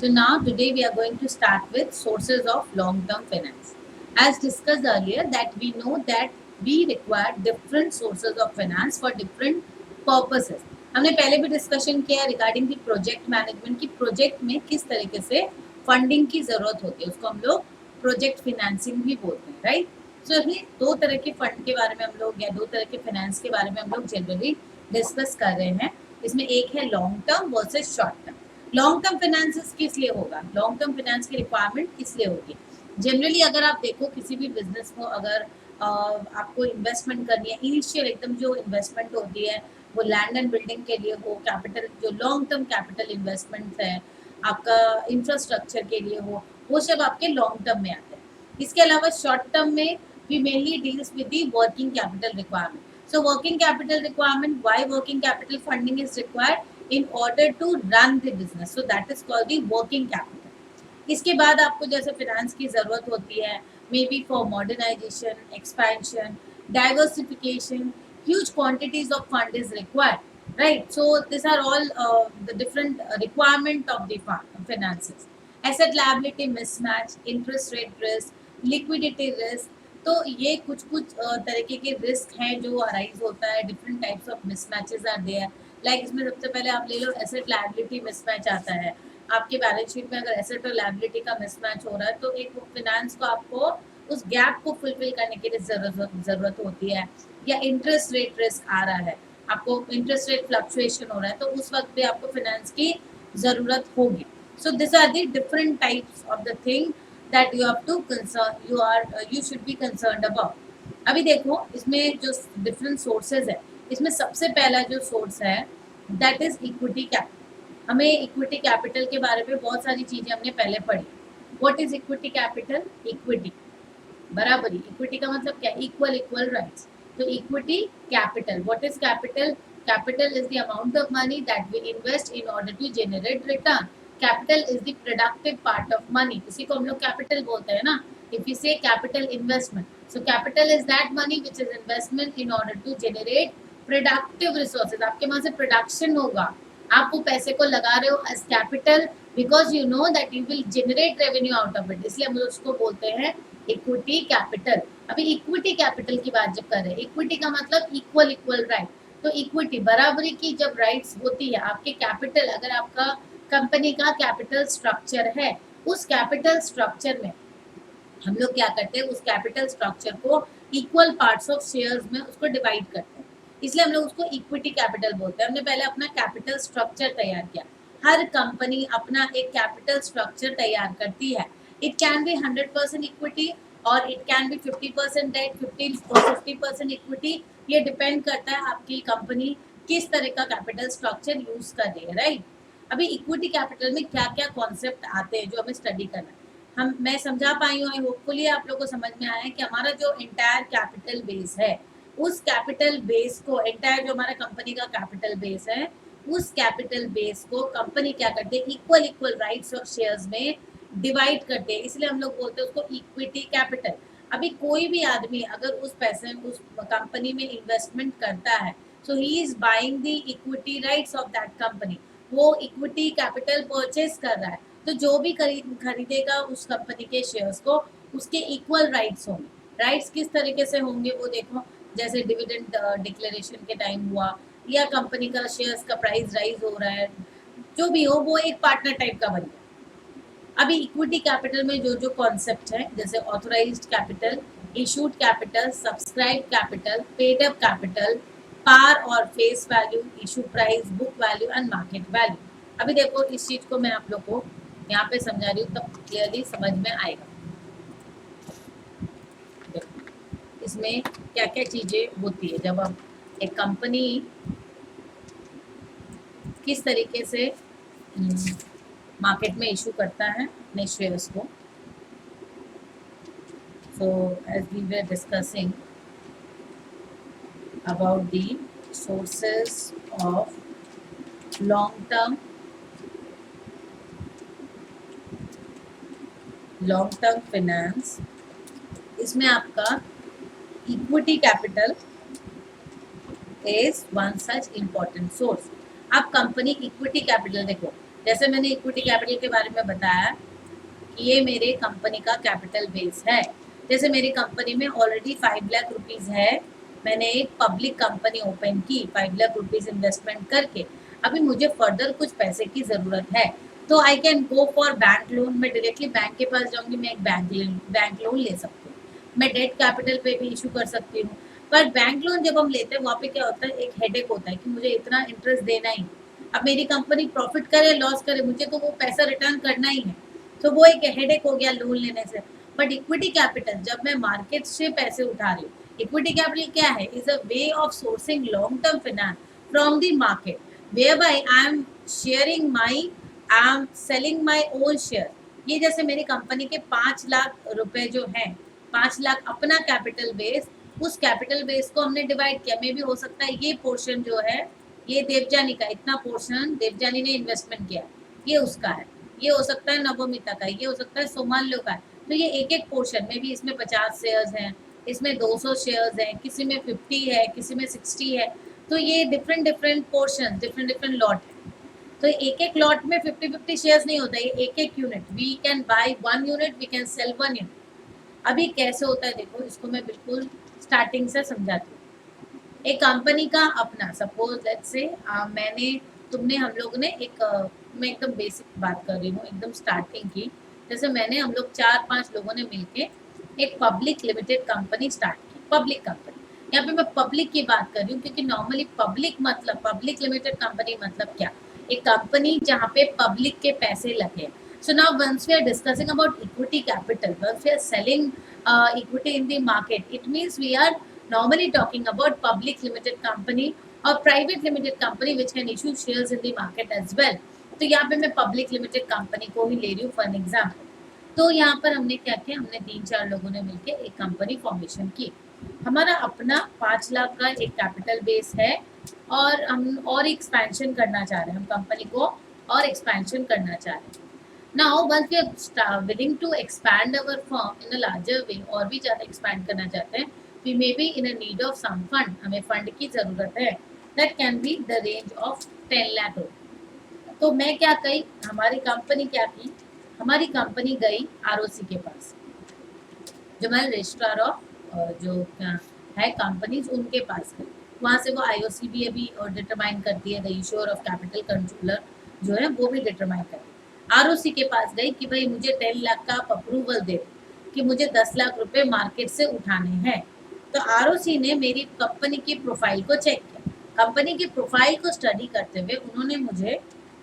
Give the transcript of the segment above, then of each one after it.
So now today we are going to start with sources of long-term finance. As discussed earlier that we know that we require different sources of finance for different purposes. हमने पहले भी discussion किया regarding the project management की project में किस तरीके से funding की जरूरत होती है उसको हम लोग प्रोजेक्ट फिनेंसिंग भी बोलते हैं राइट. सो अभी दो तरह के फंड के बारे में हम लोग या दो तरह के फाइनेंस के बारे में हम लोग जनरली डिस्कस कर रहे हैं. इसमें एक है long term versus short term. Long term finance किस लिए होगा, लॉन्ग टर्म फाइनेंस की रिक्वायरमेंट किस लिए होगी. जनरली अगर आप देखो किसी भी बिजनेस को अगर आपको इन्वेस्टमेंट करनी है, इनिशियल एकदम जो इन्वेस्टमेंट होती है वो लैंड एंड बिल्डिंग के लिए हो, कैपिटल जो लॉन्ग टर्म कैपिटल इन्वेस्टमेंट है आपका इंफ्रास्ट्रक्चर के लिए हो, वो सब आपके लॉन्ग टर्म में आते हैं. इसके अलावा शॉर्ट टर्म में we mainly deals with the working capital requirement. So working capital requirement, why working capital funding is required in order to run the business. So that is called the working capital. इसके बाद आपको जैसे finance की ज़रूरत होती है, maybe for modernization, expansion, diversification, huge quantities of fund is required, right? So these are all the different requirement of the finances. Asset liability mismatch, interest rate risk, liquidity risk. तो ये कुछ कुछ तरीके के रिस्क हैं जो arise होता है. Different types of mismatches are there. Like इसमें सबसे पहले आप ले लो एसेट लायबिलिटी मिसमैच आता है. आपके बैलेंस शीट में अगर एसेट और लायबिलिटी का मिसमैच हो रहा है तो एक फिनेंस को आपको उस गैप को फुलफिल करने के लिए ज़रूरत होती है. या इंटरेस्ट रेट रिस्क आ रहा है, आपको इंटरेस्ट रेट फ्लक्चुएशन हो रहा है तो उस वक्त भी आपको फिनेंस की ज़रूरत होगी. So this are the different types of the thing that you have to concern you should be concerned about. अभी देखो इसमें जो डिफरेंट सोर्सेज है, इसमें सबसे पहला जो सोर्स है दैट इज इक्विटी कैपिटल. हमें इक्विटी कैपिटल के बारे में बहुत सारी चीजें हमने पहले पढ़ी. What is equity capital? Equity बराबरी. इक्विटी का मतलब क्या? Equal rights. तो equity capital, what is capital? Capital is the amount of money that we invest in order to generate return. Capital is the productive part of money. इसी को हम लोग capital बोलते हैं ना. इफ यू से capital investment, so capital is that money which is investment in order to generate productive resources. आपके वहां से प्रोडक्शन होगा, आप वो पैसे को लगा रहे हो as capital because you know that you will generate revenue out of it, इसलिए हम लोग उसको बोलते हैं इक्विटी कैपिटल. अभी इक्विटी कैपिटल की बात जब कर रहे हैं, इक्विटी का मतलब इक्वल राइट. तो इक्विटी बराबरी की जब राइट्स होती है आपके कैपिटल, अगर आपका कंपनी का कैपिटल स्ट्रक्चर है, उस कैपिटल स्ट्रक्चर में हम लोग क्या करते हैं, उस कैपिटल स्ट्रक्चर को इक्वल पार्ट्स ऑफ शेयर्स में उसको डिवाइड करते हैं, इसलिए हम लोग उसको इक्विटी कैपिटल बोलते हैं. हमने पहले अपना कैपिटल स्ट्रक्चर तैयार किया. हर कंपनी अपना एक कैपिटल स्ट्रक्चर तैयार करती है. इट कैन बी 100% इक्विटी और it can be 50% debt, 50% equity. ये डिपेंड करता है आपकी कंपनी किस तरह का कैपिटल स्ट्रक्चर यूज कर रही है, राइट. अभी इक्विटी कैपिटल में क्या क्या कॉन्सेप्ट आते हैं जो हमें स्टडी करना है, मैं समझा पाई हूँ. होपफुली आप लोगों को समझ में आया है कि हमारा जो इंटायर कैपिटल बेस है, उस कैपिटल बेस को, इंटायर जो हमारा कंपनी का कैपिटल बेस है, उस कैपिटल बेस को कंपनी क्या करते हैं, इक्वल राइट्स और शेयर्स में डिवाइड करते हैं, इसलिए हम लोग बोलते हैं उसको इक्विटी कैपिटल. अभी कोई भी आदमी अगर उस पैसे उस कंपनी में इन्वेस्टमेंट करता है, so he is buying the equity rights of that company. वो इक्विटी कैपिटल परचेज कर रहा है, तो जो भी खरीदेगा उस कंपनी के शेयर्स को, उसके इक्वल राइट्स होंगे. राइट्स किस तरीके से होंगे वो देखो, जैसे डिविडेंड डिक्लेरेशन के टाइम हुआ या कंपनी का शेयर्स का प्राइस राइज हो रहा है, जो भी हो वो एक पार्टनर टाइप का बन गया. अभी इक्विटी कैपिटल में जो जो कॉन्सेप्ट है, जैसे authorised capital, issued capital, subscribe capital, paid up capital, par और face value, issue price, book value and market value. अभी देखो इस चीज को मैं आप लोग को यहाँ पे समझा रही हूँ तब क्लियरली समझ में आएगा. देखो इसमें क्या क्या चीजें होती है जब हम एक कंपनी किस तरीके से मार्केट में इशू करता है अपने शेयर्स को. So as we were discussing about the sources of long-term finance, इसमें आपका equity capital is one such important source. आप कंपनी इक्विटी कैपिटल देखो, जैसे मैंने इक्विटी कैपिटल के बारे में बताया कि ये मेरे कंपनी का कैपिटल बेस है। जैसे मेरी कंपनी में ऑलरेडी 5 लाख रुपीज़ है, मैंने एक पब्लिक कंपनी ओपन की 5 लाख रुपीज़ इन्वेस्टमेंट करके, अभी मुझे फर्दर कुछ पैसे की ज़रूरत है तो I can go for bank loan. मैं डायरेक्टली बैंक के पास जाऊंगी, मैं एक बैंक लोन ले सकती हूँ। मैं डेट कैपिटल पे भी इशू कर सकती हूँ। पर बैंक लोन जब हम लेते हैं वहाँ पे क्या होता है, एक हेडेक होता है कि मुझे इतना इंटरेस्ट देना ही। अब मेरी कंपनी प्रॉफिट करे लॉस करे, मुझे तो वो पैसा रिटर्न करना ही है, तो वो एक हेडेक हो गया लोन लेने से। बट इक्विटी कैपिटल जब मैं मार्केट से पैसे उठा रही हूँ, इक्विटी कैपिटल क्या है, is a way of sourcing long term finance from the market whereby I am sharing my I am selling my own share. ये जैसे मेरी कंपनी के 5 लाख रुपए जो है, 5 लाख अपना कैपिटल बेस, उस कैपिटल बेस को हमने डिवाइड किया। मे भी हो सकता है ये पोर्शन जो है ये देवजानी का, इतना पोर्शन देवजानी ने इन्वेस्टमेंट किया, ये उसका है। ये हो सकता है नवमिता का, ये हो सकता है सोमान्यो का। तो ये एक एक पोर्शन में भी, इसमें 50 शेयर्स हैं, इसमें 200 शेयर्स हैं, किसी में 50 है, किसी में 60 है। तो ये different different portion, different different lot है। तो एक एक लॉट में 50-50 शेयर्स नहीं होता, ये एक एक unit. We can buy 1 unit, we can sell 1 unit. अभी कैसे होता है देखो, इसको मैं बिल्कुल स्टार्टिंग से समझाती हूँ। एक कंपनी का अपना, सपोज लेट्स से मैंने, तुमने, हम लोग ने एक मैं एकदम बेसिक बात कर रही हूँ, एकदम स्टार्टिंग की। जैसे मैंने, हम लोग 4-5 लोगों ने मिलके एक पब्लिक लिमिटेड कंपनी स्टार्ट की, पब्लिक कंपनी। यहाँ पे मैं पब्लिक की बात कर रही हूँ क्योंकि नॉर्मली पब्लिक मतलब, पब्लिक लिमिटेड कंपनी मतलब क्या, एक कंपनी जहाँ पे पब्लिक के पैसे लगे। So now once we are discussing about equity capital, once we are selling equity in the market, it means we are normally talking about public limited company or private limited company which can issue shares in the market as well. तो यहाँ पे मैं public limited company को ही ले रही हूँ for example. तो यहाँ पर हमने क्या किया, हमने 3-4 लोगों ने मिलकर एक कंपनी फॉर्मेशन की। हमारा अपना 5 लाख का एक कैपिटल बेस है और हम और एक्सपेंशन करना चाह रहे हैं, हम कंपनी को और एक्सपेंशन करना चाह रहे हैं। Now, once we are willing to expand our firm in a larger way, और भी ज़्यादा expand करना चाहते हैं, we may be in a need of some fund, हमें फंड की ज़रूरत है। That can be the range of 10 lakh रुपये। तो मैं क्या कही, हमारी कंपनी क्या की, हमारी कंपनी गई ROC के पास, जो हमारे रजिस्ट्रार ऑफ जो है कंपनीज, उनके पास गई। वहाँ से वो IOC भी अभी डिटरमाइन करती है, the issuer of capital controller जो है वो भी डिटरमाइन करती है। ROC के पास गई कि भाई मुझे 10 लाख का आप अप्रूवल दे कि मुझे 10 लाख रुपए मार्केट से उठाने हैं। तो ROC ने मेरी कंपनी की प्रोफाइल को चेक किया। कंपनी की प्रोफाइल को स्टडी करते हुए उन्होंने मुझे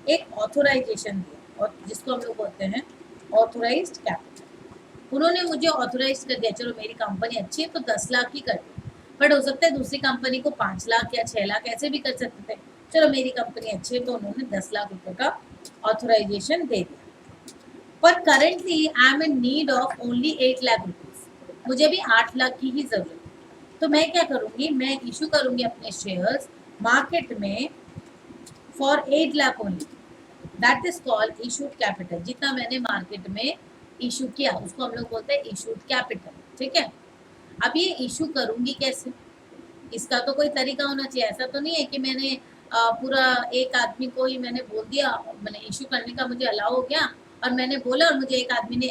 एक ऑथोराइजेशन दिया, और जिसको हम लोग बोलते हैं ऑथोराइज्ड कैपिटल। उन्होंने मुझे ऑथोराइज कर दिया, चलो मेरी कंपनी अच्छी है तो 10 लाख ही कर दो। बट हो सकता है दूसरी कंपनी को 5 लाख या 6 लाख ऐसे भी कर सकते थे। चलो मेरी कंपनी अच्छी है तो उन्होंने 10 लाख रुपए का ऑथोराइजेशन दे दिया। पर currently I am in need of only 8 lakh rupees, मुझे भी 8 लाख की ही जरूरत है। तो मैं क्या करूँगी, मैं इशू करूँगी अपने शेयर्स मार्केट में for 8 lakh only. That is called issued capital. जितना मैंने मार्केट में इशू किया उसको हम लोग बोलते हैं इशूड कैपिटल। ठीक है, अब ये इशू करूंगी कैसे, इसका तो कोई तरीका होना चाहिए। ऐसा तो नहीं है कि मैंने पूरा एक आदमी को ही मैंने बोल दिया, मैंने इशू करने का मुझे अलाउ हो गया और मैंने बोला और मुझे एक आदमी ने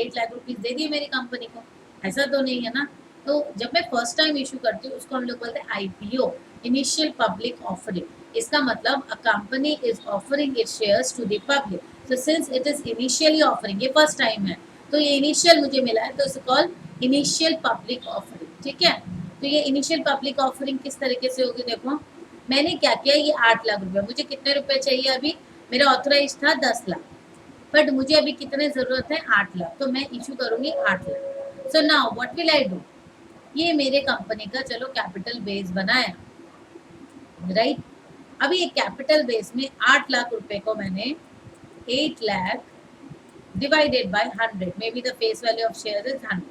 8 लाख रुपीज दे दिए मेरी कंपनी को, ऐसा तो नहीं है ना। तो जब मैं फर्स्ट टाइम इशू करती हूँ उसको हम लोग बोलते हैं IPO, इनिशियल पब्लिक ऑफरिंग। इसका मतलब a company is offering its shares to the public. तो since it is initially offering, ये फर्स्ट टाइम है तो ये इनिशियल मुझे मिला है, तो it's called initial public offering. ठीक है, तो ये इनिशियल पब्लिक ऑफरिंग किस तरीके से होगी, देखो मैंने क्या किया, ये 8 लाख रुपए, मुझे कितने रुपए चाहिए, अभी मेरा ऑथराइज था 10 लाख, बट मुझे अभी कितने ज़रूरत है, 8 लाख। तो मैं इशू करूँगी 8 lakh. So now what will I do, ये मेरे कंपनी का चलो कैपिटल बेस बनाया, राइट। अभी ये कैपिटल बेस में 8 लाख रुपए को मैंने 8 lakh divided by 100, may be the face value of share is 100।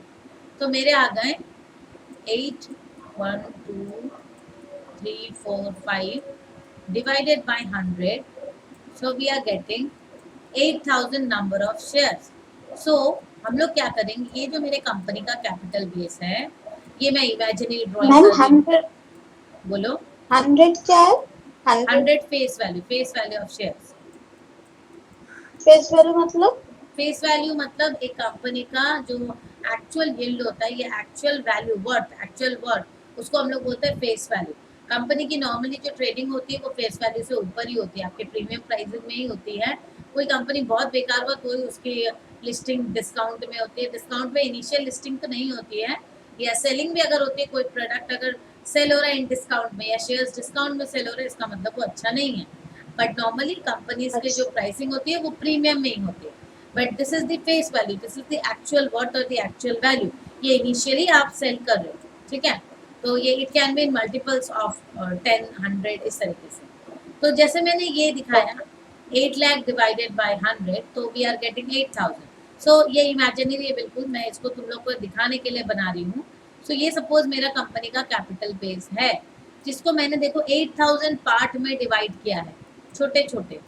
तो मेरे आ गए 8, 1, 2, 3, 4, 5 divided by 100, so we are getting 8,000 number of shares. So हम लोग क्या करेंगे, ये जो मेरे कंपनी का कैपिटल बेस है, ये मैं इमेजिनरी ड्राइंग कर रही हूँ। बोलो 100 क्या है, 100 face value of shares. Face value मतलब? फेस वैल्यू मतलब एक कंपनी का जो एक्चुअल यील्ड होता है, ये actual value worth, actual worth, उसको हम लोग बोलते हैं फेस वैल्यू। कंपनी की नॉर्मली जो ट्रेडिंग होती है वो फेस वैल्यू से ऊपर ही होती है, आपके प्रीमियम प्राइसिंग में ही होती है। कोई कंपनी बहुत बेकार हुआ कोई उसकी लिस्टिंग डिस्काउंट में होती है, डिस्काउंट में इनिशियल लिस्टिंग तो नहीं होती है, या सेलिंग भी अगर होती है, कोई प्रोडक्ट अगर सेल हो रहा है इन डिस्काउंट में या शेयर्स डिस्काउंट में सेल हो रहे हैं, इसका मतलब वो अच्छा नहीं है। बट नॉर्मली कंपनीज के जो अच्छा। प्राइसिंग होती है वो प्रीमियम में ही होती है। But this is the face value, this is the actual worth और द एक्चुअल वैल्यू, ये इनिशियली आप सेल कर रहे हो, ठीक है। तो ये it can be in multiples of 10, 100, इस तरीके से। तो जैसे मैंने ये दिखाया ओके। 8 लाख डिवाइडेड बाय 100, तो वी आर गेटिंग 8000। सो ये इमेजिनरी है बिल्कुल, मैं इसको तुम लोग को दिखाने के लिए बना रही हूँ। सो ये सपोज मेरा कंपनी का कैपिटल बेस है, जिसको मैंने देखो 8000 पार्ट में डिवाइड किया है, छोटे छोटे।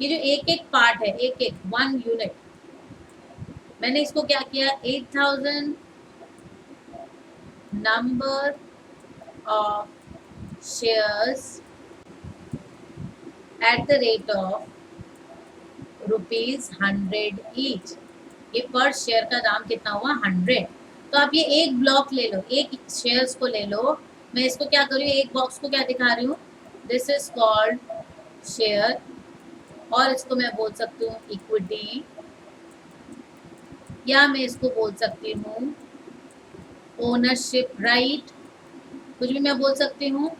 ये जो एक एक पार्ट है, एक एक 1 यूनिट, मैंने इसको क्या किया, 8000 number of shares at the rate of ₹100 each. ये पर शेयर का दाम कितना हुआ, 100। तो आप ये एक ब्लॉक ले लो, एक शेयर्स को ले लो। मैं इसको क्या करूँ, एक बॉक्स को क्या दिखा रही हूँ, दिस इज कॉल्ड शेयर, और इसको मैं बोल सकती हूँ इक्विटी, या मैं इसको बोल सकती हूँ ओनरशिप राइट, कुछ भी मैं बोल सकती हूँ,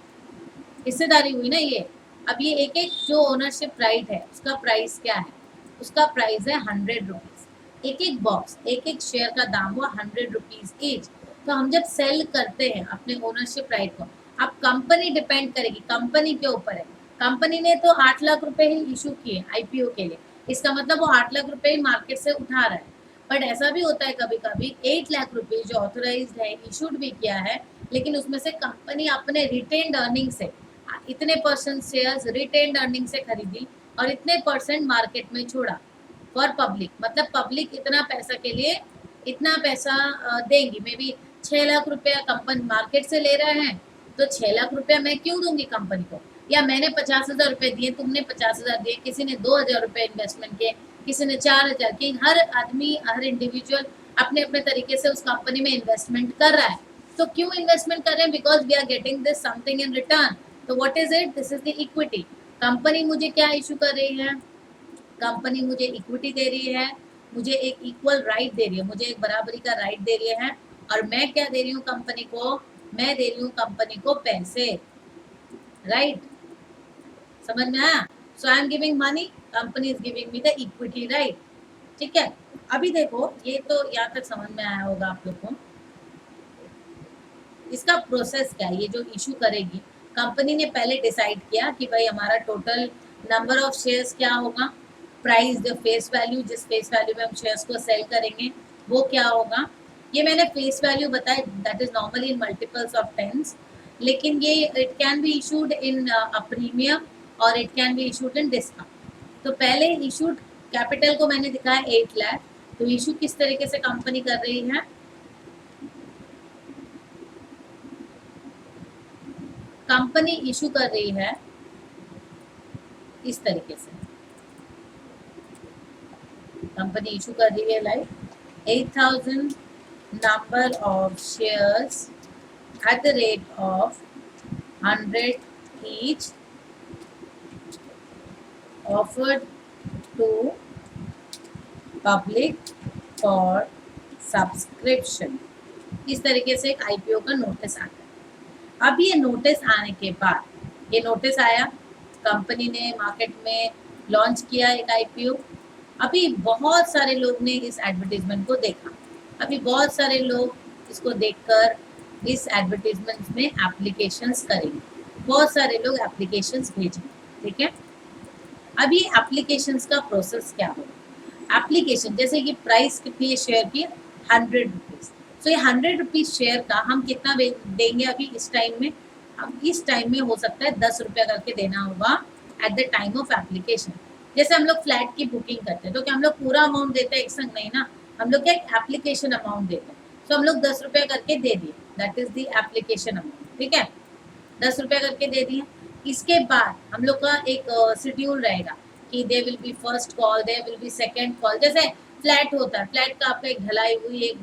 हिस्सेदारी हुई ना ये। अब ये एक एक जो ओनरशिप राइट है उसका प्राइस क्या है, उसका प्राइस है 100 रुपीज। एक एक बॉक्स, एक एक शेयर का दाम हुआ 100 रुपीज ईच। तो हम जब सेल करते हैं अपने ओनरशिप राइट को, अब कंपनी डिपेंड करेगी, कंपनी के ऊपर है। कंपनी ने तो 8 लाख रुपए ही इशू किए आईपीओ के लिए, इसका मतलब वो 8 लाख रुपए ही मार्केट से उठा रहा है। बट ऐसा भी होता है कभी कभी 8 लाख रुपए जो ऑथोराइज है, इशूड भी किया है, लेकिन उसमें से कंपनी अपने रिटेन्ड अर्निंग से इतने परसेंट शेयर्स रिटेन्ड अर्निंग से खरीदी और इतने परसेंट मार्केट में छोड़ा फॉर पब्लिक, मतलब पब्लिक इतना पैसा के लिए इतना पैसा देंगी। मे बी 6 लाख रुपया कंपनी मार्केट से ले रहे हैं, तो 6 लाख रुपया मैं क्यों दूंगी कंपनी को, या मैंने 50,000 रुपये दिए, तुमने 50,000 दिए, किसी ने 2,000 रुपये इन्वेस्टमेंट किए, किसी ने 4,000 की, हर आदमी हर इंडिविजुअल अपने अपने तरीके से उस कंपनी में इन्वेस्टमेंट कर रहा है। तो क्यों इन्वेस्टमेंट कर रहे हैं, because we are getting this something in return. तो what is it, this is the equity. Company मुझे क्या इशू कर रही है, कंपनी मुझे इक्विटी दे रही है, मुझे एक इक्वल राइट दे रही है, मुझे एक बराबरी का राइट दे रही है। और मैं क्या दे रही हूँ कंपनी को, मैं दे रही हूँ कंपनी को पैसे, राइट, समझ में आया। So I am giving money, company is giving me the equity, right, ठीक है। अभी देखो ये तो यहाँ तक समझ में आया होगा आप लोग को। इसका प्रोसेस क्या है, ये जो इशू करेगी कंपनी ने पहले डिसाइड किया कि भाई हमारा टोटल नंबर ऑफ शेयर्स क्या होगा, प्राइस द फेस वैल्यू, जिस फेस वैल्यू में हम शेयर्स को सेल करेंगे वो क्या होगा। ये मैंने फेस वैल्यू बताया, that is normally in multiples of tens, लेकिन ये it can be issued in a premium और it can be issued in discount. तो पहले इशूड कैपिटल को मैंने दिखाया 8 लाख, तो इशू किस तरीके से कंपनी कर रही है, कंपनी इशू कर रही है इस तरीके से, कंपनी इशू कर रही है like 8000 number of shares at the rate of 100 each offered to public for subscription। इस तरीके से एक आईपीओ का नोटिस आता है। अब ये नोटिस आने के बाद, ये नोटिस आया, कंपनी ने मार्केट में लॉन्च किया एक आईपीओ। अभी बहुत सारे लोग ने इस एडवर्टीजमेंट को देखा, अभी बहुत सारे लोग इसको देखकर इस एडवर्टीजमेंट में एप्लीकेशंस करेंगे, बहुत सारे लोग एप्लीकेशंस भेजेंगे, ठीक है। अब ये एप्लीकेशंस का प्रोसेस क्या होगा, एप्लीकेशन जैसे कि प्राइस कितनी है शेयर की, 100 रुपीज़। तो ये 100 रुपीज़ शेयर का हम कितना देंगे अभी इस टाइम में, अब इस टाइम में हो सकता है 10 रुपया करके देना होगा at the time of application. जैसे हम लोग फ्लैट की बुकिंग करते हैं तो क्या हम लोग पूरा अमाउंट देते हैं एक संग, नहीं ना, हम लोग क्या एप्लीकेशन अमाउंट देते हैं। तो हम लोग 10 रुपया करके दे दिए, that is the application amount, ठीक है, 10 रुपया करके दे दिए। इसके बाद हम लोग का एक शेड्यूल रहेगा कि they will be first call, they will be second call. जैसे फ्लैट होता है, फ्लैट का आपका एक ढलाई हुई, एक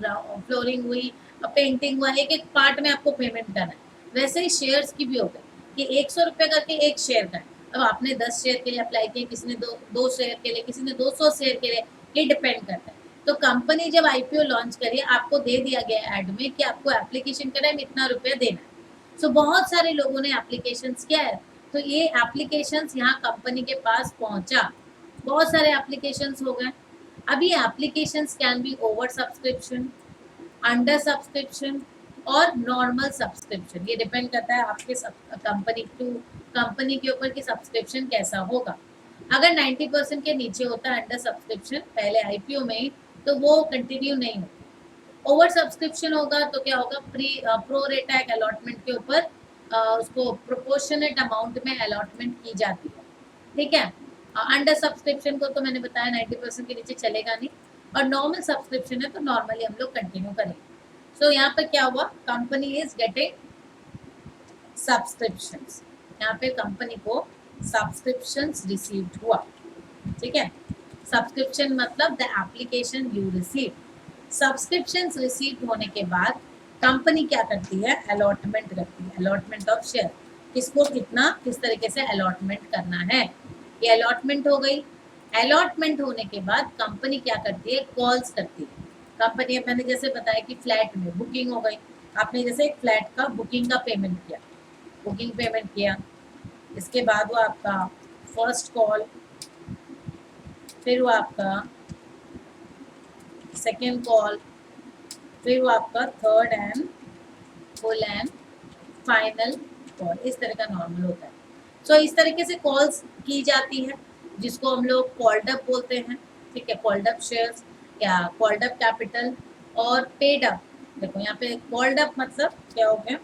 फ्लोरिंग हुई, पेंटिंग हुआ, एक एक पार्ट में आपको पेमेंट करना है। वैसे ही शेयर्स की भी हो गई कि 100 रुपये करके एक शेयर का है। अब आपने 10 शेयर के लिए अप्लाई किया, किसी ने दो शेयर के लिए, किसी ने 200 शेयर के लिए, ये डिपेंड करता है। तो कंपनी जब आईपीओ लॉन्च करी, आपको दे दिया गया ऐड में कि आपको एप्लीकेशन करना है, इतना रुपया देना है। सो बहुत सारे लोगों ने एप्लीकेशन किया है, तो ये एप्लीकेशन यहाँ कंपनी के पास पहुंचा, बहुत सारे एप्लीकेशन हो गए। अब ये application can be over subscription, under subscription और नॉर्मल सब्सक्रिप्शन। ये डिपेंड करता है आपके कंपनी के ऊपर कि सब्सक्रिप्शन कैसा होगा। अगर 90% के नीचे होता है अंडर सब्सक्रिप्शन पहले आईपीओ में ही, तो वो कंटिन्यू नहीं होता। ओवर सब्सक्रिप्शन होगा तो क्या होगा, प्रो रेटा एक अलॉटमेंट के ऊपर उसको प्रोपोर्शनेट अमाउंट में अलॉटमेंट की जाती है, ठीक है। अंडर सब्सक्रिप्शन को तो मैंने बताया 90% के नीचे चलेगा नहीं, और नॉर्मल सब्सक्रिप्शन है तो नॉर्मली हम लोग कंटिन्यू करेंगे। सो यहाँ पर क्या हुआ, कंपनी इज गेटिंग सब्सक्रिप्शंस, यहाँ पे कंपनी को सब्सक्रिप्शंस रिसीव्ड हुआ, ठीक है। सब्सक्रिप्शन मतलब the application you receive. Subscriptions receive होने के बाद कंपनी क्या करती है, अलॉटमेंट करती है, अलॉटमेंट ऑफ शेयर, किसको कितना किस तरीके से अलॉटमेंट करना है, ये अलॉटमेंट हो गई। अलॉटमेंट होने के बाद कंपनी क्या करती है, कॉल्स करती है। कंपनी, मैंने जैसे बताया कि फ्लैट में बुकिंग हो गई, आपने जैसे एक फ्लैट का बुकिंग का पेमेंट किया, बुकिंग पेमेंट किया, इसके बाद वो आपका फर्स्ट कॉल, फिर वो आपका सेकेंड कॉल, फिर वो आपका third and full and final call, इस तरह का नॉर्मल होता है। सो इस तरीके से कॉल्स की जाती है, जिसको हम लोग कॉल्ड अप बोलते हैं, ठीक है। कॉल्ड अप शेयर्स या कॉल्ड अप कैपिटल और पेड अप। देखो यहाँ पे कॉल्ड अप मतलब क्या हो गया,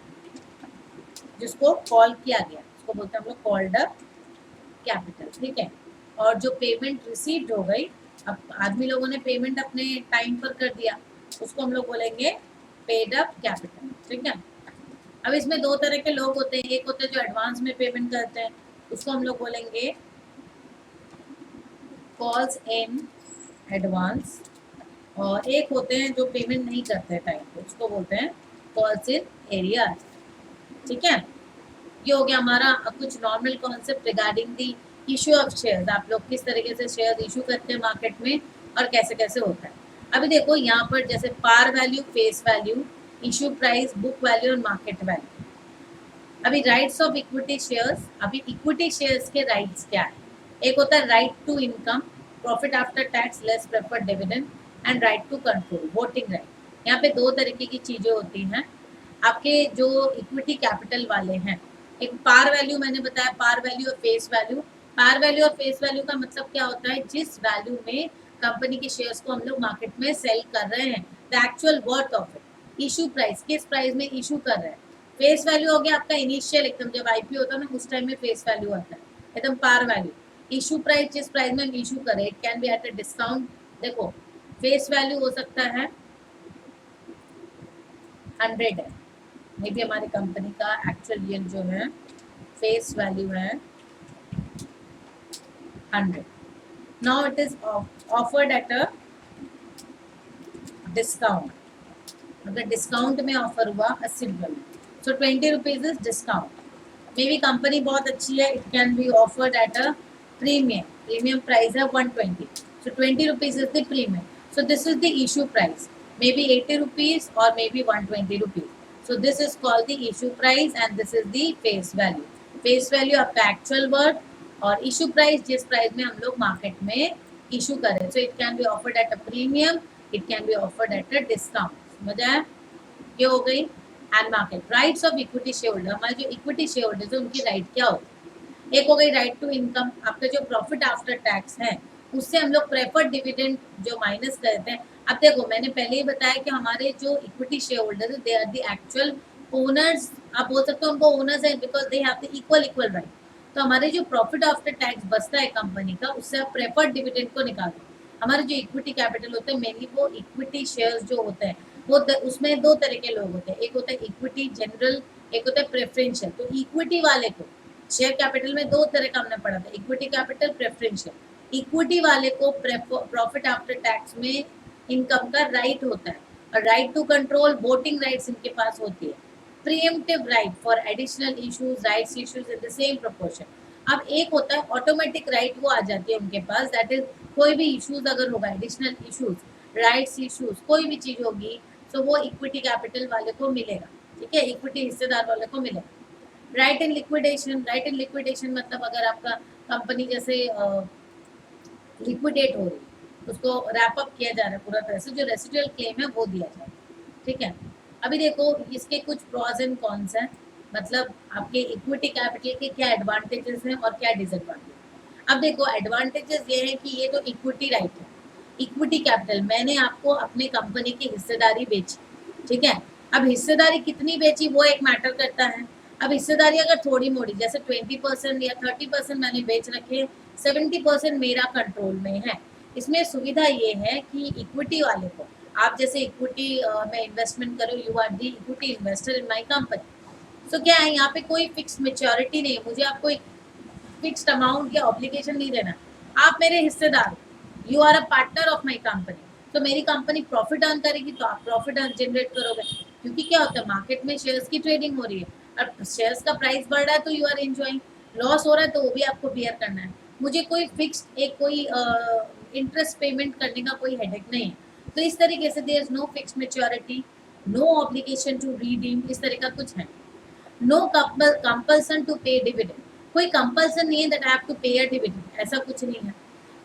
जिसको कॉल किया गया उसको बोलते हैं हम लोग कॉल्ड अप कैपिटल, ठीक है। और जो पेमेंट रिसीव्ड हो गई, अब आदमी लोगों ने पेमेंट अपने टाइम पर कर दिया, उसको हम लोग बोलेंगे पेड अप कैपिटल, ठीक है। अब इसमें दो तरह के लोग होते हैं, एक होते हैं जो एडवांस में पेमेंट करते हैं, उसको हम लोग बोलेंगे कॉल्स इन एडवांस, और एक होते हैं जो पेमेंट नहीं करते टाइम पे, उसको बोलते हैं कॉल्स इन एरियर, ठीक है। ये हो गया हमारा कुछ normal concept regarding the issue of shares, आप लोग किस तरीके से शेयर इशू करते हैं मार्केट में और कैसे कैसे होता है। अभी देखो यहाँ पर जैसे par value, face value, issue price, book value और मार्केट वैल्यू। अभी राइट्स ऑफ इक्विटी शेयर्स, अभी इक्विटी शेयर्स के राइट्स क्या है, एक होता है right to income, profit after tax less preferred dividend and right to control, voting right. यहाँ पे दो तरीके की चीजें होती हैं। आपके जो इक्विटी कैपिटल वाले हैं, एक पार वैल्यू मैंने बताया, पार वैल्यू और फेस वैल्यू। पार वैल्यू और फेस वैल्यू का मतलब क्या होता है, जिस वैल्यू में कंपनी के शेयर्स को हम लोग मार्केट में सेल कर रहे हैं, the actual worth of it. Issue price, किस प्राइस में इशू कर रहे हैं। फेस वैल्यू हो गया आपका इनिशियल, एकदम जब आईपीओ होता है ना उस टाइम में फेस वैल्यू आता है, एकदम पार वैल्यू। इशू प्राइस, जिस प्राइस में हम इशू करें, it can B at a discount. देखो फेस वैल्यू हो सकता है 100 है, मे बी हमारी कंपनी का एक्चुअल रियल जो है फेस वैल्यू है 100। Now it is offered at a discount, अगर डिस्काउंट में ऑफर हुआ 80 रुपये में, सो 20 rupees is discount. May be company बहुत अच्छी है, it can be offered at a premium, premium price है 120, so 20 rupees is the premium. So this is the issue price, may be 80 rupees और may be 120 rupees. So this is called the issue price and this is the face value. Face value आपका actual worth और issue price जिस price में हम लोग market में issue करें। So it can be offered at a premium, it can be offered at a discount. समझ आया? ये हो गई and market. Rights of equity share holder, हमारे जो इक्विटी शेयर होल्डर है उनकी राइट क्या होती है, एक हो गई राइट टू इनकम, आपका जो प्रॉफिट आफ्टर टैक्स है उससे हम लोग प्रेफर्ड डिविडेंड जो माइनस करते हैं। अब देखो मैंने पहले ही बताया कि हमारे जो इक्विटी शेयर होल्डर है they are the actual owners, आप बोल सकते हो उनको ओनर्स है because they have the equal right. तो हमारे जो प्रॉफिट आफ्टर टैक्स बचता है कंपनी का, उससे आप प्रेफर्ड डिविडेंड को निकालो। हमारे जो इक्विटी कैपिटल होते हैं मेनली वो इक्विटी शेयर्स जो होते हैं वो उसमें दो तरह के लोग होते हैं, एक होता है इक्विटी जनरल, एक होता है प्रेफरेंशियल। तो इक्विटी वाले को शेयर कैपिटल में दो तरह का हमने पढ़ा था, इक्विटी कैपिटल, प्रेफरेंशियल। इक्विटी वाले को प्रॉफिट आफ्टर टैक्स में इनकम का राइट होता है, और right to control voting rights इनके पास होती है। Preemptive right for additional issues, rights issues in the same proportion. अब एक होता है ऑटोमेटिक राइट, वो आ जाती है उनके पास, दैट इज कोई भी इश्यूज अगर होगा, एडिशनल इश्यूज, राइट्स इश्यूज, कोई भी चीज होगी, तो वो इक्विटी कैपिटल वाले को मिलेगा, ठीक है, इक्विटी हिस्सेदार वाले को मिलेगा। राइट इन लिक्विडेशन, राइट इन लिक्विडेशन मतलब अगर आपका कंपनी जैसे लिक्विडेट हो रही है, उसको रैप अप किया जा रहा है पूरा तरह से, जो रेसिडुअल क्लेम है वो दिया जाए, ठीक है। अभी देखो इसके कुछ प्रॉज एंड कॉन्स हैं, मतलब आपके इक्विटी कैपिटल के क्या एडवांटेजेस हैं और क्या डिसएडवांटेज। अब देखो एडवांटेजेस ये है कि ये तो इक्विटी राइट है, इक्विटी कैपिटल, मैंने आपको अपने कंपनी की हिस्सेदारी बेची, ठीक है। अब हिस्सेदारी कितनी बेची वो एक मैटर करता है। अब हिस्सेदारी अगर थोड़ी मोड़ी, जैसे 20% या 30% मैंने बेच रखे, 70% मेरा कंट्रोल में है। इसमें सुविधा ये है कि इक्विटी वाले को, आप जैसे इक्विटी में इन्वेस्टमेंट करो, you are the equity investor in my company. So क्या है, यहाँ पे कोई फिक्स मेच्योरिटी नहीं है, मुझे आपको एक फिक्स्ड अमाउंट या ऑब्लिगेशन नहीं देना, आप मेरे हिस्सेदार, you are a partner of my company. तो मेरी कंपनी प्रॉफिट अर्न करेगी तो आप प्रॉफिट अर्न जनरेट करोगे, क्योंकि क्या होता है मार्केट में शेयर्स की ट्रेडिंग हो रही है, और शेयर्स का प्राइस बढ़ रहा है तो यू आर एंजॉइंग, लॉस हो रहा है तो वो भी आपको बियर करना है। मुझे कोई फिक्स्ड एक कोई इंटरेस्ट पेमेंट करने का कोई हेडेक नहीं है। तो इस तरीके से there is no fixed maturity, no obligation to redeem, इस तरह का कुछ है। No compulsion to pay dividend, कोई कंपल्सन नहीं है दैट आई हैव टू पे अ डिविडेंड, ऐसा कुछ नहीं है।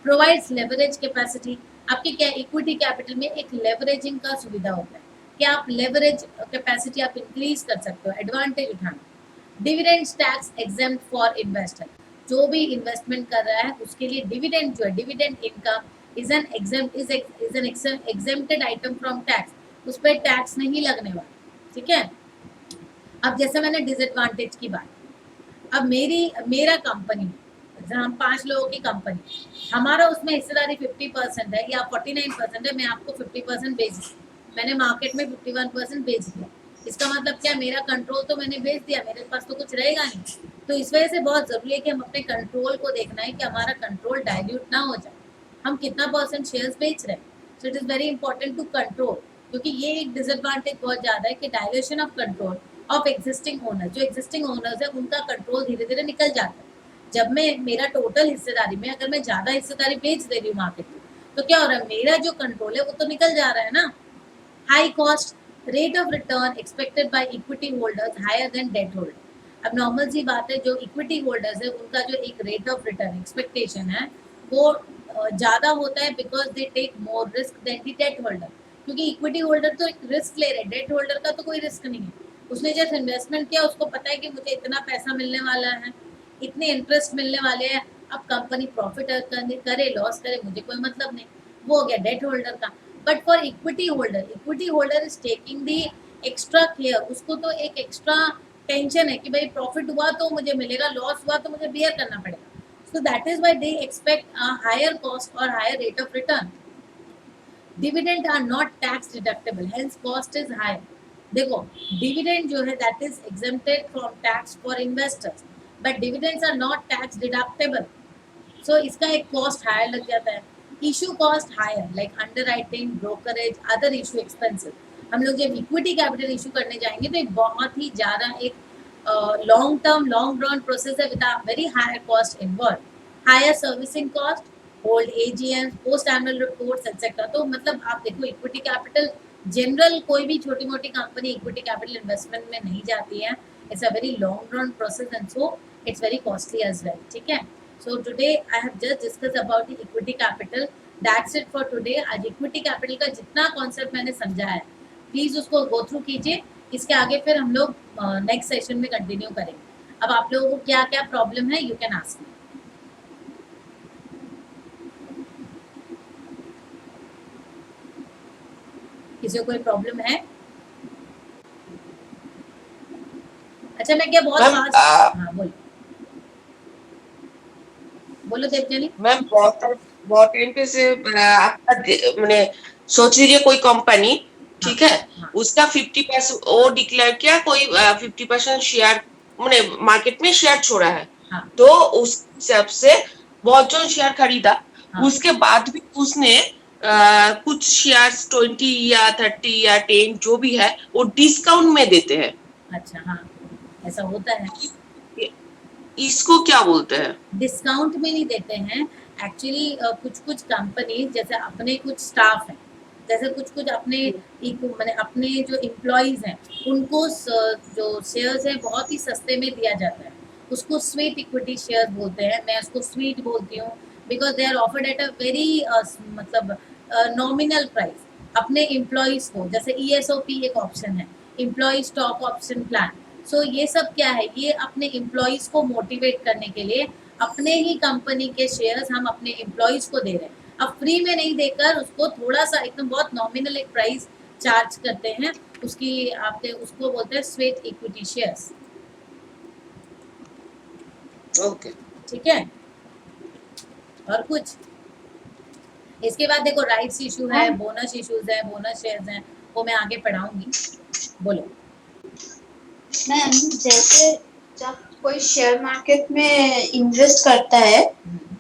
प्रोवाइड्स लेवरेज कैपेसिटी, आपके क्या इक्विटी कैपिटल में एक लेवरेजिंग का सुविधा होता है कि आप लेवरेज कैपेसिटी आप इंक्रीज कर सकते हो, एडवांटेज उठाना। Dividend tax exempt for investor, जो भी इन्वेस्टमेंट कर रहा है उसके लिए डिविडेंड जो है, dividend income is an exempted item from tax, उस पर टैक्स नहीं लगने वाला, ठीक है। अब जैसे मैंने डिसएडवांटेज की बात, अब मेरा कंपनी, हम 5 लोगों की कंपनी, हमारा उसमें हिस्सेदारी 50% है या 49% है, मैं आपको 50% बेच दी, मैंने मार्केट में 51% बेच दिया, इसका मतलब क्या, मेरा कंट्रोल तो मैंने बेच दिया, मेरे पास तो कुछ रहेगा नहीं। तो इस वजह से बहुत ज़रूरी है कि हम अपने कंट्रोल को देखना है कि हमारा कंट्रोल डाइल्यूट ना हो जाए, हम कितना परसेंट शेयर्स बेच रहे हैं। So it is very important to control, क्योंकि ये एक डिसएडवांटेज बहुत ज़्यादा है कि dilution of control of existing owner, जो एग्जिस्टिंग ओनर्स है उनका कंट्रोल धीरे धीरे निकल जाता है। जब मैं मेरा टोटल हिस्सेदारी में अगर मैं ज़्यादा हिस्सेदारी बेच दे रही हूँ मार्केट में, तो क्या हो रहा है, मेरा जो कंट्रोल है वो तो निकल जा रहा है ना। High cost, rate of return expected by equity holders higher than debt holder. अब नॉर्मल सी बात है, जो इक्विटी होल्डर्स है उनका जो एक रेट ऑफ रिटर्न एक्सपेक्टेशन है वो ज़्यादा होता है, because they take more risk than the debt holder, क्योंकि इक्विटी होल्डर तो एक रिस्क ले रहे हैं, डेट होल्डर का तो कोई रिस्क नहीं है, उसने जैसे इन्वेस्टमेंट किया उसको पता है कि मुझे इतना पैसा मिलने वाला है, इतने इंटरेस्ट मिलने वाले हैं, अब कंपनी प्रॉफिट करे लॉस करे मुझे कोई मतलब नहीं, वो हो गया डेट होल्डर का। But for equity holder is taking the extra care, उसको तो एक एक्स्ट्रा टेंशन है कि भाई प्रॉफिट हुआ तो मुझे मिलेगा, लॉस हुआ तो मुझे बियर करना पड़ेगा। So that is why they expect a higher cost और higher rate of return. Dividend are not tax deductible, hence cost is higher. देखो डिविडेंड जो है that is exempted from tax for investors, but dividends are not tax deductible, so इसका एक cost higher लग जाता है। Issue cost higher like underwriting, brokerage, other issue expenses. हम लोग जब इक्विटी कैपिटल इशू करने जाएंगे तो एक बहुत ही ज़्यादा एक long term long run process है with very higher cost involve, higher servicing cost, hold AGM, post annual reports etcetera. तो मतलब आप देखो इक्विटी कैपिटल जनरल कोई भी छोटी मोटी कंपनी इक्विटी कैपिटल इन्वेस्टमेंट में नहीं जाती है, it's a very long run process and so it's very costly as well, ठीक है। So today I have just discussed about the equity capital, that's it for today। आज equity capital का जितना concept मैंने समझाया है प्लीज उसको go through कीजिए, इसके आगे फिर हम लोग नेक्स्ट सेशन में कंटिन्यू करेंगे। अब आप लोगों को क्या क्या प्रॉब्लम है, यू कैन आस्क मी। किसी को कोई प्रॉब्लम है? अच्छा मैं क्या बहुत फास्ट, हाँ बोलो बोलो देवजनी। मैम बहुत टाइम पे से आपका मैंने सोच लीजिए कोई कंपनी, ठीक है, उसका 50% वो डिक्लेयर किया, कोई 50% शेयर मैंने मार्केट में शेयर छोड़ा है, तो उस हिसाब से बहुत जन शेयर खरीदा, हाँ। उसके बाद भी उसने कुछ शेयर्स 20 या 30 या 10 जो भी है वो डिस्काउंट में देते हैं। अच्छा, हाँ, ऐसा होता है। इसको क्या बोलते हैं? डिस्काउंट में नहीं देते हैं एक्चुअली। कुछ कुछ कंपनी जैसे अपने कुछ स्टाफ हैं, जैसे कुछ कुछ अपने मैंने अपने जो एम्प्लॉयज़ हैं उनको जो शेयर्स है बहुत ही सस्ते में दिया जाता है। उसको स्वीट इक्विटी शेयर बोलते हैं, मैं उसको स्वीट बोलती हूँ because they are offered at a very मतलब नॉमिनल प्राइस अपने एम्प्लॉयज़ को। जैसे ESOP एक ऑप्शन है, employee stock option plan. So ये सब क्या है, ये अपने एम्प्लॉयज़ को मोटिवेट करने के लिए अपने ही कंपनी के शेयर्स हम अपने एम्प्लॉयज़ को दे रहे हैं। अब फ्री में नहीं देकर उसको थोड़ा सा एकदम बहुत नॉमिनल एक प्राइस चार्ज करते हैं उसकी, आपके उसको बोलते हैं स्वेट इक्विटी शेयर्स। ओके। ठीक है, और कुछ इसके बाद देखो राइट्स इशू है, हाँ। बोनस इश्यूज है, बोनस शेयर्स हैं, वो मैं आगे पढ़ाऊंगी। बोलो। मैम जैसे जब कोई शेयर मार्केट में इन्वेस्ट करता है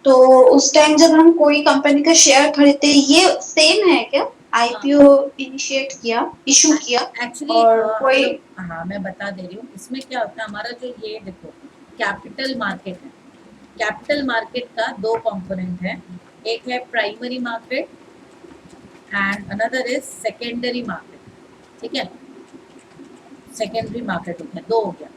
तो उस टाइम जब हम कोई कंपनी का शेयर खरीदते हैं, ये सेम है क्या? IPO इनिशिएट किया, इशू किया एक्चुअली और हम कोई लोग, हाँ मैं बता दे रही हूँ इसमें क्या होता है। हमारा जो ये देखो कैपिटल मार्केट है, कैपिटल मार्केट का दो कंपोनेंट है, एक है primary market and another is secondary market. ठीक है, सेकेंडरी मार्केट हो गया, दो हो गया।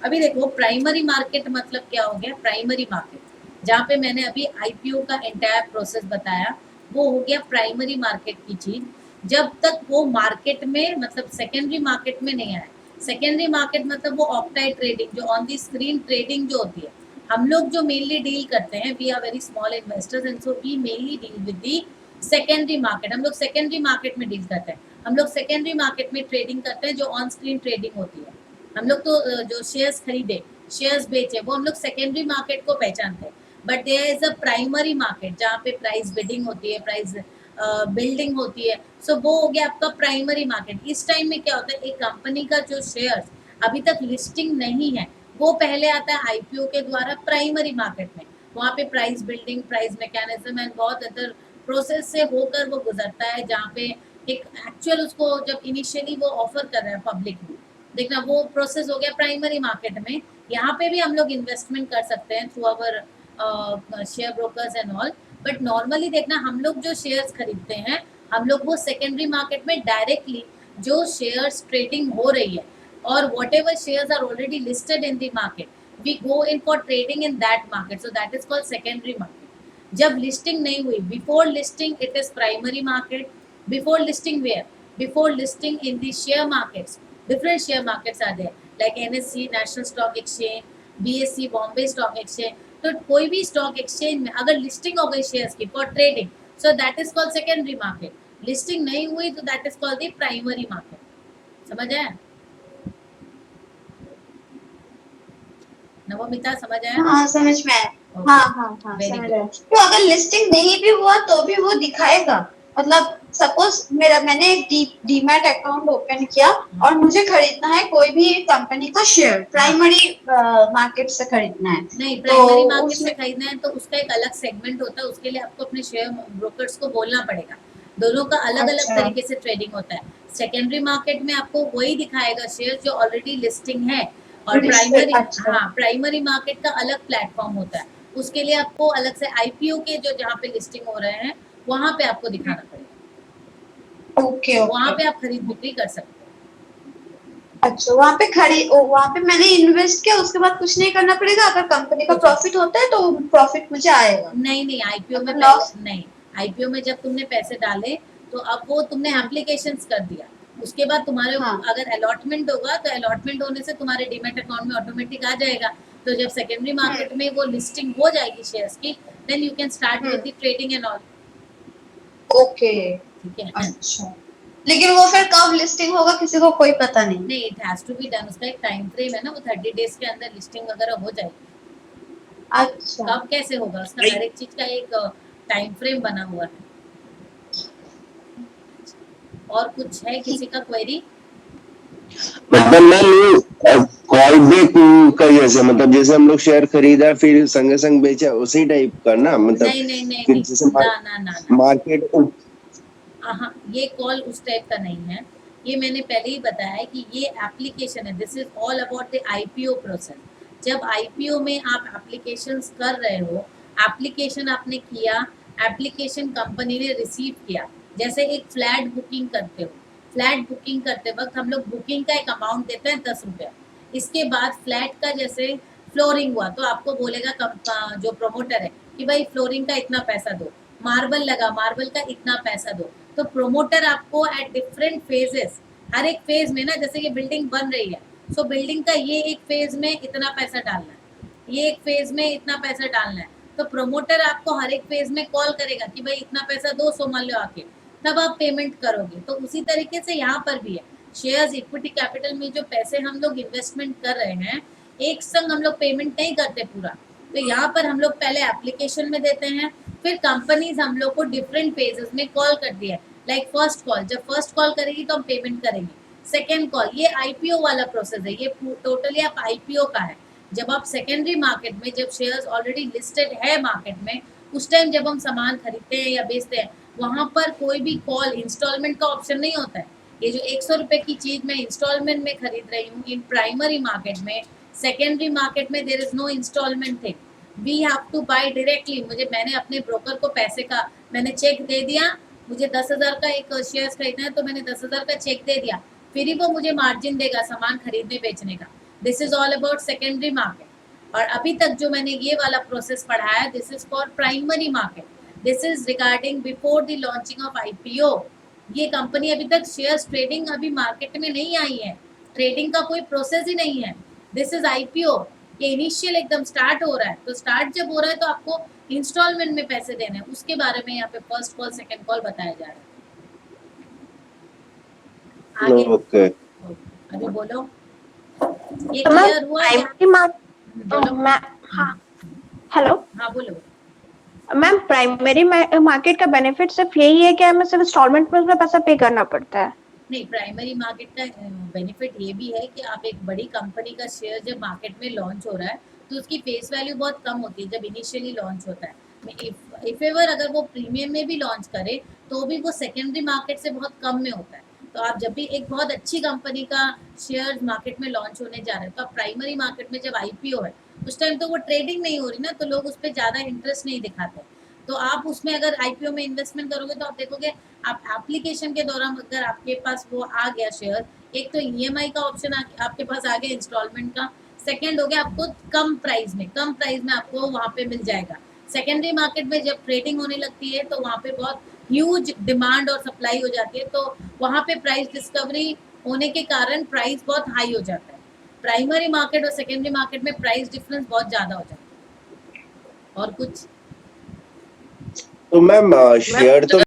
अभी देखो प्राइमरी मार्केट मतलब क्या हो गया, प्राइमरी मार्केट जहाँ पे मैंने अभी IPO का एंटायर प्रोसेस बताया वो हो गया प्राइमरी मार्केट की चीज। जब तक वो मार्केट में मतलब सेकेंडरी मार्केट में नहीं आए। सेकेंडरी मार्केट मतलब वो ऑप्टाइड ट्रेडिंग जो ऑन दी स्क्रीन ट्रेडिंग जो होती है, हम लोग जो मेनली डील करते हैं, we are very small investors and so we mainly deal with the secondary market. हम लोग सेकेंडरी मार्केट में डील करते हैं, हम लोग सेकेंडरी मार्केट में ट्रेडिंग करते हैं जो ऑन स्क्रीन ट्रेडिंग होती है। हम लोग तो जो शेयर्स खरीदे, शेयर्स बेचे, वो हम लोग सेकेंडरी मार्केट को पहचानते हैं। But there is a primary market जहाँ पे प्राइस बिडिंग होती है, प्राइस बिल्डिंग होती है। सो वो हो गया आपका प्राइमरी मार्केट। इस टाइम में क्या होता है, एक कंपनी का जो शेयर्स अभी तक लिस्टिंग नहीं है वो पहले आता है IPO के द्वारा प्राइमरी मार्केट में। वहाँ पे price building, price mechanism and बहुत अदर प्रोसेस से होकर वो गुजरता है, जहाँ पे एक एक्चुअल उसको जब इनिशियली वो ऑफर कर रहे हैं पब्लिक में, देखना वो प्रोसेस हो गया प्राइमरी मार्केट में। यहाँ पे भी हम लोग इन्वेस्टमेंट कर सकते हैं through our share brokers and all. But normally देखना हम लोग जो शेयर्स खरीदते हैं, हम लोग वो सेकेंडरी मार्केट में डायरेक्टली जो शेयर्स ट्रेडिंग हो रही है और whatever shares are already listed in the market, we go in for trading in that market. So that is called secondary market. जब लिस्टिंग नहीं हुई, before listing it is primary market. Before listing where, before listing in the share markets, different share markets are there like NSE national stock exchange, BSE Bombay stock exchange. तो कोई भी stock exchange में अगर listing हो गई shares की for trading, so that is called secondary market. Listing नहीं हुई तो that is called the primary market. समझ आया नवमिता, समझ आया? हाँ समझ में आया। Okay. हाँ हाँ हाँ Very समझ good. आया। तो अगर लिस्टिंग नहीं भी हुआ तो भी वो दिखाएगा? मतलब सपोज मैंने एक डीमैट अकाउंट ओपन किया और मुझे खरीदना है कोई भी कंपनी का शेयर, प्राइमरी मार्केट से खरीदना है। नहीं, प्राइमरी मार्केट से उसमें खरीदना है तो उसका एक अलग सेगमेंट होता है, उसके लिए आपको अपने शेयर ब्रोकर्स को बोलना पड़ेगा। दोनों का अलग अलग अच्छा तरीके से ट्रेडिंग होता है। सेकेंडरी मार्केट में आपको वही दिखाएगा शेयर जो ऑलरेडी लिस्टिंग है, और प्राइमरी, अच्छा हाँ प्राइमरी मार्केट का अलग प्लेटफॉर्म होता है। उसके लिए आपको अलग से IPO के जो जहाँ पे लिस्टिंग हो रहे हैं वहाँ पे आपको दिखाना पड़ेगा। ओके वहाँ ओके पे आप खरीद बिक्री कर सकते हो। अच्छा वहाँ पे मैंने इन्वेस्ट किया, उसके बाद कुछ नहीं करना पड़ेगा? अगर कंपनी का प्रॉफिट होता है तो प्रॉफिट मुझे आएगा? नहीं नहीं, IPO में अगर लॉस पहले नहीं, IPO में जब तुमने पैसे डाले तो अब वो तुमने एप्लीकेशंस कर दिया, उसके बाद तुम्हारे हाँ अगर अलॉटमेंट होगा तो अलॉटमेंट होने से तुम्हारे डीमैट अकाउंट में ऑटोमेटिक आ जाएगा। तो जब सेकेंडरी मार्केट में वो लिस्टिंग हो जाएगी शेयर्स की, then you can start with the trading and all. Okay ठीक है, अच्छा। लेकिन वो फिर कब लिस्टिंग होगा किसी को कोई पता नहीं? नहीं, it has to be done, उसका एक टाइम फ्रेम है ना, वो 30 डेज के अंदर लिस्टिंग वगैरह हो जाएगी। अच्छा कब कैसे होगा उसका हर एक चीज का एक टाइम फ्रेम बना हुआ है। और कुछ है किसी का क्वेरी? मतलब मैं कॉल बैक का जैसे मतलब जैसे हम लोग शेयर खरीदा फिर संगे संग बेचा उसी टाइप का ना मतलब नहीं नहीं नहीं फिर नहीं, जैसे ना ना ना ना, मार्केट हाँ ये कॉल उस टाइप का नहीं है। ये मैंने पहले ही बताया है कि ये एप्लीकेशन है, this is all about the IPO process. जब आईपीओ में आप एप्लीकेशंस कर रहे हो, एप्लीकेशन आपने किया, एप्लीकेशन कंपनी ने रिसीव किया, जैसे एक फ्लैट बुकिंग करते हो, फ्लैट बुकिंग करते वक्त हम लोग बुकिंग का एक अमाउंट देते हैं 10 रुपया। इसके बाद फ्लैट का जैसे फ्लोरिंग हुआ तो आपको बोलेगा जो प्रोमोटर है कि भाई फ्लोरिंग का इतना पैसा दो, मार्बल लगा, मार्बल का इतना पैसा दो। तो प्रोमोटर आपको एट डिफरेंट फेजेस, हर एक फेज में ना, जैसे ये बिल्डिंग बन रही है, सो बिल्डिंग का ये एक फेज में इतना पैसा डालना है, ये एक फेज में इतना पैसा डालना है, तो प्रोमोटर आपको हर एक फेज में कॉल करेगा कि भाई इतना पैसा दो, सो मान लो आके, तब आप पेमेंट करोगे। तो उसी तरीके से यहाँ पर भी है, शेयर्स इक्विटी कैपिटल में जो पैसे हम लोग इन्वेस्टमेंट कर रहे हैं, एक संग हम लोग पेमेंट नहीं करते पूरा। तो यहाँ पर हम लोग पहले एप्लीकेशन में देते हैं, फिर कंपनीज हम लोग को डिफरेंट फेजेस में कॉल कर दिया, लाइक फर्स्ट कॉल, जब फर्स्ट कॉल करेगी तो हम पेमेंट करेंगे। सेकेंड कॉल, ये आईपीओ वाला प्रोसेस है, ये टोटली आप आईपीओ का है। जब आप सेकेंडरी मार्केट में, जब शेयर्स ऑलरेडी लिस्टेड है मार्केट में, उस टाइम जब हम सामान खरीदते हैं या बेचते हैं, वहां पर कोई भी कॉल इंस्टॉलमेंट का ऑप्शन नहीं होता है। ये जो 100 रुपए की चीज मैं इंस्टॉलमेंट में खरीद रही हूँ इन प्राइमरी मार्केट में, सेकेंडरी मार्केट में there is no installment thing, we have to buy directly. मैंने अपने ब्रोकर को पैसे का, मैंने चेक दे दिया, मुझे 10,000 का एक शेयर्स खरीदना है तो मैंने 10,000 का चेक दे दिया, फिर ही वो मुझे मार्जिन देगा सामान खरीदने बेचने का। This is all about secondary market. और अभी तक जो मैंने ये वाला प्रोसेस पढ़ाया, this is for primary market, this is regarding before the launching of IPO. ये कंपनी अभी तक शेयर्स ट्रेडिंग अभी मार्केट में नहीं आई है, ट्रेडिंग का कोई प्रोसेस ही नहीं है, दिस इज आईपीओ। ये इनिशियल एकदम स्टार्ट हो रहा है, तो स्टार्ट जब हो रहा है तो आपको इंस्टॉलमेंट में पैसे देने हैं, उसके बारे में यहाँ पे फर्स्ट कॉल सेकंड कॉल बताया जा रहा है। आगे ओके अभी बोलो, ये तो मैम क्लियर हुआ? प्राइमरी बोलो, हाँ हेलो हाँ बोलो। मैम, प्राइमरी मार्केट का बेनिफिट सिर्फ यही है कि हमें सिर्फ इंस्टॉलमेंट में उसका पैसा पे करना पड़ता है? नहीं, प्राइमरी मार्केट का बेनिफिट ये भी है कि आप एक बड़ी कंपनी का शेयर जब मार्केट में लॉन्च हो रहा है तो उसकी फेस वैल्यू बहुत कम होती है जब इनिशियली लॉन्च होता है। इफ एवर अगर वो प्रीमियम में भी लॉन्च करे तो भी वो सेकेंडरी मार्केट से बहुत कम में होता है। तो आप जब भी एक बहुत अच्छी कंपनी का शेयर मार्केट में लॉन्च होने जा रहे हैं तो आप प्राइमरी मार्केट में जब आईपीओ है उस टाइम तो वो ट्रेडिंग नहीं हो रही ना, तो लोग उस पर ज़्यादा इंटरेस्ट नहीं दिखाते। तो आप उसमें अगर आईपीओ में इन्वेस्टमेंट करोगे तो आप देखोगे, आप एप्लीकेशन के दौरान अगर आपके पास वो आ गया शेयर, एक तो ईएमआई का ऑप्शन आपके पास आ गया इंस्टॉलमेंट का, सेकंड हो गया आपको कम प्राइस में आपको वहाँ पे मिल जाएगा। सेकेंडरी मार्केट में जब ट्रेडिंग होने लगती है तो वहाँ पे बहुत ह्यूज डिमांड और सप्लाई हो जाती है, तो वहाँ पे प्राइस डिस्कवरी होने के कारण प्राइस बहुत हाई हो जाता है। प्राइमरी मार्केट और सेकेंडरी मार्केट में प्राइस डिफरेंस बहुत ज़्यादा हो जाता है। और कुछ तो मैम शेयर तो